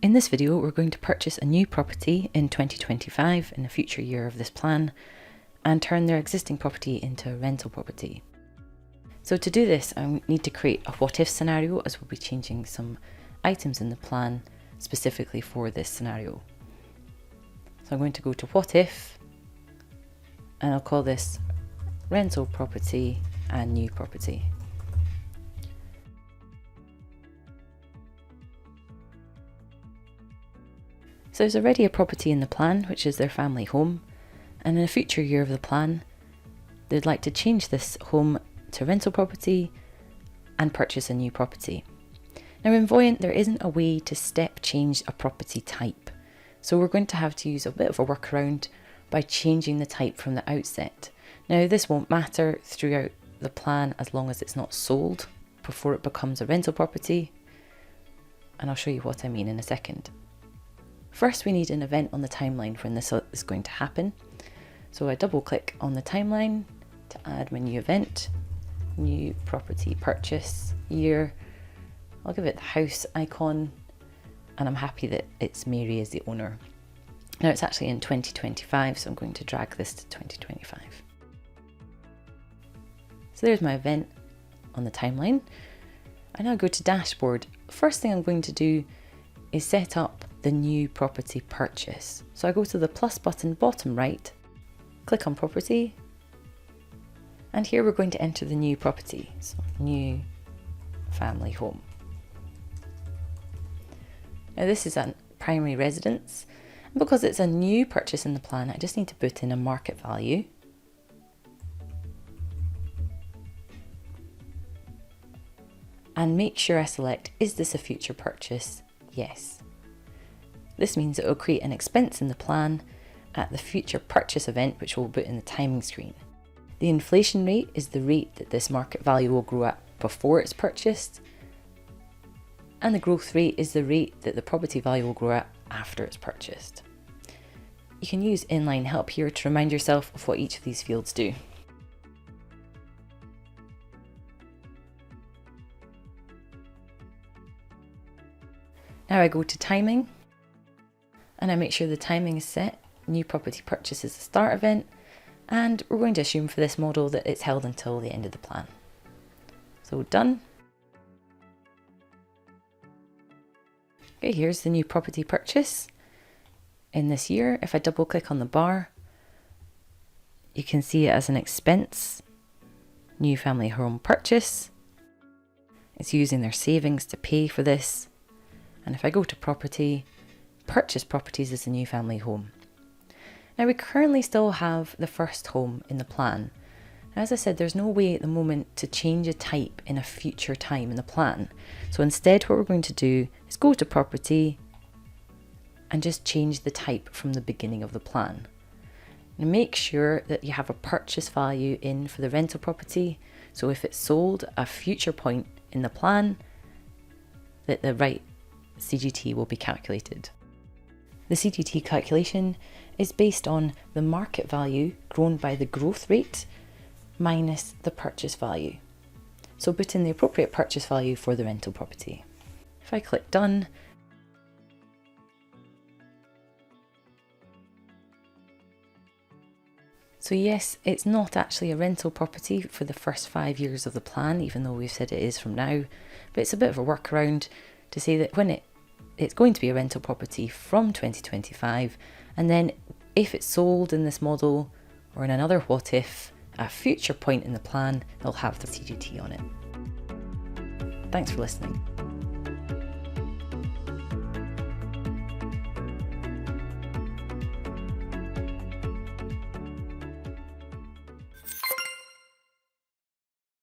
In this video, we're going to purchase a new property in 2025, in a future year of this plan, and turn their existing property into a rental property. So to do this, I need to create a what if scenario, as we'll be changing some items in the plan specifically for this scenario. So I'm going to go to what if, and I'll call this rental property and new property. So there's already a property in the plan, which is their family home, and in a future year of the plan, they'd like to change this home to rental property and purchase a new property. Now in Voyant, there isn't a way to step change a property type, so we're going to have to use a bit of a workaround by changing the type from the outset. Now this won't matter throughout the plan as long as it's not sold before it becomes a rental property, and I'll show you what I mean in a second. First, we need an event on the timeline when this is going to happen. So I double click on the timeline to add my new event, new property purchase year. I'll give it the house icon, and I'm happy that it's Mary as the owner. Now it's actually in 2025, so I'm going to drag this to 2025. So there's my event on the timeline. I now go to dashboard. First thing I'm going to do is set up the new property purchase. So I go to the plus button bottom right, click on property, and here we're going to enter the new property, so new family home. Now this is a primary residence, and because it's a new purchase in the plan, I just need to put in a market value. And make sure I select, is this a future purchase? Yes. This means it will create an expense in the plan at the future purchase event, which we'll put in the timing screen. The inflation rate is the rate that this market value will grow at before it's purchased, and the growth rate is the rate that the property value will grow at after it's purchased. You can use inline help here to remind yourself of what each of these fields do. Now I go to timing, and I make sure the timing is set. New property purchase is the start event, and we're going to assume for this model that it's held until the end of the plan. So done. Okay, here's the new property purchase in this year. If I double click on the bar, you can see it as an expense, new family home purchase. It's using their savings to pay for this. And if I go to property, purchase properties is the new family home. Now we currently still have the first home in the plan. As I said, there's no way at the moment to change a type in a future time in the plan. So instead what we're going to do is go to property and just change the type from the beginning of the plan. And make sure that you have a purchase value in for the rental property. So if it's sold at a future point in the plan, that the right CGT will be calculated. The CGT calculation is based on the market value grown by the growth rate minus the purchase value. So put in the appropriate purchase value for the rental property. If I click done, so yes, it's not actually a rental property for the first 5 years of the plan, even though we've said it is from now, but it's a bit of a workaround to say that when it's going to be a rental property from 2025, and then if it's sold in this model or in another what if, at a future point in the plan, it'll have the CGT on it. Thanks for listening.